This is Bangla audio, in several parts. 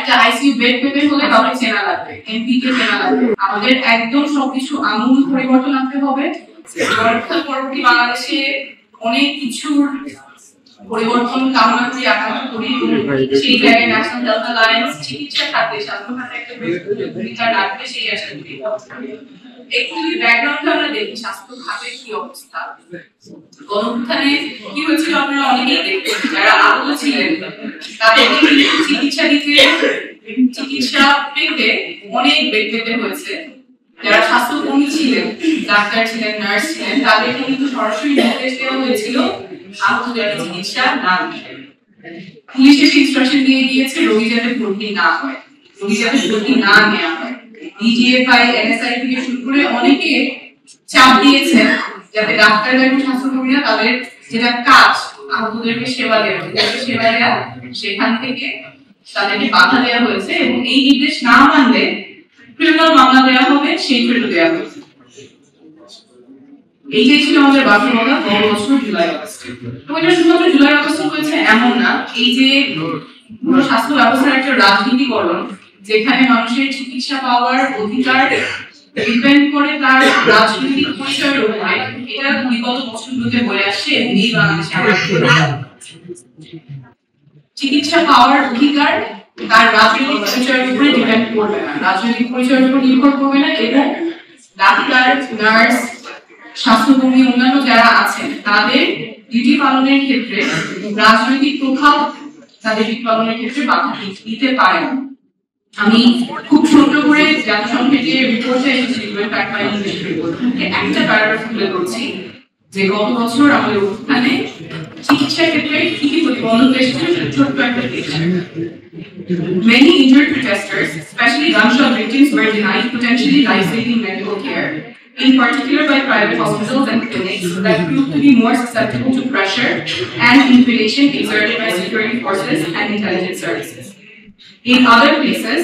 একটা আইসিইউ বেড পেতে হলে কাউকে চেনা লাগবে, এমপি কে চেনা লাগবে। আমাদের একদম সবকিছু আমূল পরিবর্তন আনতে হবে। পরবর্তী বাংলাদেশে অনেক কিছুর পরিবর্তন কামনা করি, আকাঙ্ক্ষা করি। সেই জায়গায় ন্যাশনাল হেলথ অ্যালায়েন্স চিকিৎসা খাতে, স্বাস্থ্য খাতে একটা ভূমিকা রাখবে, সেই আশা করি। একটু ব্যাকগ্রাউন্ডে আমরা দেখি স্বাস্থ্য খাতের কি অবস্থা। গণঅভ্যুত্থানে কি হয়েছিল আপনারা অনেকেই দেখবেন, যারা আহত ছিলেন তাদেরকে চিকিৎসা পেতে অনেক বেড পেতে হয়েছে। যারা স্বাস্থ্যকর্মী ছিলেন, ডাক্তার ছিলেন, নার্স ছিলেন, তাদেরকে কিন্তু সরাসরি নির্দেশ দেওয়া হয়েছিল আহতদের চিকিৎসা না দিতে। পুলিশ এসে ইনস্ট্রাকশন দিয়ে দিয়েছে রোগী যাতে ভর্তি না হয়, রোগী যাতে ভর্তি না নেওয়া হয়। ডিজিএফআই, এনএসআই থেকে শুরু করে অনেকে চাপ দিয়েছেন যাতে ডাক্তাররা এবং স্বাস্থ্যকর্মীরা তাদের যেটা কাজ, আহতদেরকে সেবা দেওয়া, সেখান থেকে তাদেরকে বাধা দেওয়া হয়েছে এবং এই নির্দেশ না মানলে ক্রিমিনাল মামলা দেওয়া হবে, সেই ফেরত দেওয়া হয়েছে। এইটাই ছিল আমাদের বাস্তবতা গত বছর জুলাই আগস্টে। তো এটা শুধুমাত্র জুলাই আগস্টে হয়েছে এমন না, এই যে পুরো স্বাস্থ্য ব্যবস্থার একটা রাজনীতিকরণ, যেখানে মানুষের চিকিৎসা পাওয়ার অধিকার ডিপেন্ড করে তার রাজনৈতিক পরিচয়ের উপরে, এটা বিগত বছরগুলোতে বলে আসছে এবং এই বাংলাদেশে আমরা চিকিৎসা পাওয়ার অধিকার তার রাজনৈতিক পরিচয়ের উপরে ডিপেন্ড করবে না, রাজনৈতিক পরিচয়ের উপর নির্ভর করবে না। এবং ডাক্তার, নার্স, স্বাস্থ্যকর্মী, অন্যান্য যারা আছেন তাদের ডিউটি পালনের ক্ষেত্রে রাজনৈতিক প্রভাব তাদের ডিউটি পালনের ক্ষেত্রে বাধা দিতে পারে না। আমি খুব ছোট করে জাতিসংঘের যে রিপোর্টে এসেছি, একটা প্যারাগ্রাফ তুলে ধরছি যে গত বছর আমাদের অভ্যুত্থানে চিকিৎসা ক্ষেত্রে কি কি প্রতিবন্ধক এসেছে, ছোট্ট একটা দিকটা। Many injured protesters, especially gunshot victims, were denied potentially life-saving medical care, in particular by private hospitals and clinics that proved to be more susceptible to pressure and intimidation exerted by security forces and intelligence services. In other places,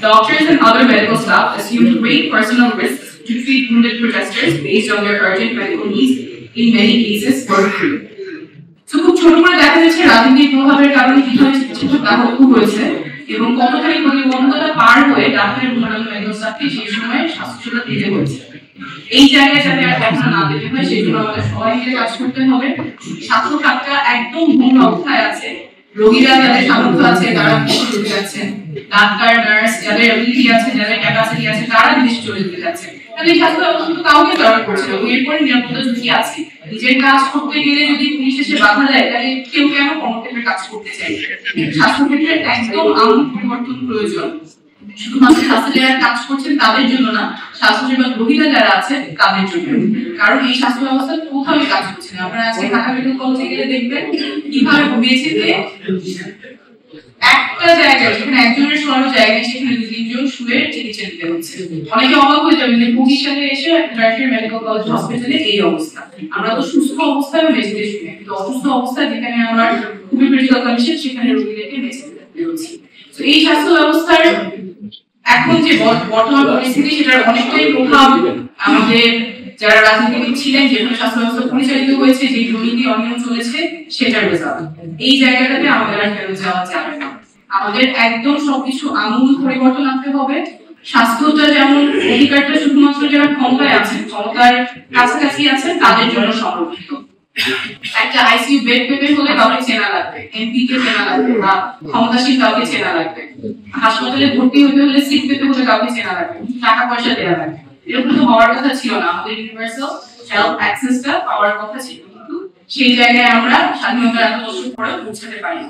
doctors and other medical staff assumed great personal risks to treat wounded protesters based on their urgent medical needs, in many cases for free. So, খুব ছোট করে দেখা যাচ্ছে রাজনৈতিক প্রভাবের কারণে কিভাবে চিকিৎসা হয়েছে এবং কতখানি প্রতিবন্ধকতা পার হয়ে ডাক্তার এবং মেডিকেল স্টাফকে সেই সময় স্বাস্থ্যসেবা দিতে হয়েছে। এই জায়গায় যাতে আর কখনো না দিতে হয় সেই জন্য আমাদের সবাই মিলে কাজ করতে হবে। স্বাস্থ্য খাতটা একদম ভুল অবস্থায় আছে। রোগীরা যাদের সামর্থ্য আছে তারা বেশি চলে যাচ্ছেন, ডাক্তার, নার্স যাদের অ্যাবিলিটি আছে, যাদের ক্যাপাসিটি আছে, তারা বেশি চলে যেতে যাচ্ছেন। তাহলে এই স্বাস্থ্য ব্যবস্থা তো কাউকে দরকার পড়ছে না। এরপরে নিরাপত্তা ঝুঁকি আছে। নিজের কাজ করতে গেলে যদি পুলিশ এসে বাধা দেয়, তাহলে কেউ কেন কর্মক্ষেত্রে কাজ করতে চাই? স্বাস্থ্যক্ষেত্রে একদম আমূল পরিবর্তন প্রয়োজন। শুধুমাত্র স্বাস্থ্য যারা কাজ করছেন তাদের জন্য না, স্বাস্থ্যসেবা গ্রহীতা যারা আছে তাদের জন্য। কারণ এই স্বাস্থ্য ব্যবস্থা কোথাও কাজ করছে না। আপনারা আজকে ঢাকা মেডিকেল কলেজে গেলে দেখবেন কিভাবে মেঝেতে একটা জায়গায়, যেখানে একজনের শোয়ানো জায়গায়, সেখানে 2-3 জন শুয়ে চিকিৎসা দিতে হচ্ছে। অনেকে অবাক হয়ে যাবেন যে 25 সালে এসে টার্সিয়ারি মেডিকেল কলেজ হসপিটালে এই অবস্থা। আমরা তো সুস্থ অবস্থায় মেঝেতে শুয়ে, কিন্তু অসুস্থ অবস্থায় যেখানে আমার খুবই ক্রিটিক্যাল কন্ডিশন, সেখানে রোগীদেরকে মেঝেতে দিতে হচ্ছে। তো এই স্বাস্থ্য ব্যবস্থার এখন যে বর্তমান পরিস্থিতি, সেটার অনেকটাই প্রভাব আমাদের যারা রাজনীতিবিদ ছিলেন, যেভাবে স্বাস্থ্য ব্যবস্থা পরিচালিত হয়েছে, যে দুর্নীতি অনিয়ম চলেছে, সেটার রেজাল্ট। এই জায়গাটাতে আমাদের আর ফেরত যাওয়া যাবে না। আমাদের একদম সবকিছু আমূল পরিবর্তন আনতে হবে। স্বাস্থ্যটা যেমন অধিকারটা শুধুমাত্র যারা ক্ষমতায় আছেন, ক্ষমতার কাছাকাছি আছেন, তাদের জন্য সংরক্ষিত। একটা আইসিইউ বেড পেতে হলে কাউকে চেনা লাগবে, এমপি কে চেনা লাগবে বা ক্ষমতাসীন কাউকে চেনা লাগবে। হাসপাতালে ভর্তি হতে হলে সিট পেতে হলে কাউকে চেনা লাগবে, টাকা পয়সা দেওয়া লাগবে। এরকম তো হওয়ার কথা ছিল না। আমাদের ইউনিভার্সাল হেলথ অ্যাক্সেসটা পাওয়ার কথা ছিল, কিন্তু সেই জায়গায় আমরা স্বাধীনতার এত বছর পরে পৌঁছাতে পারি।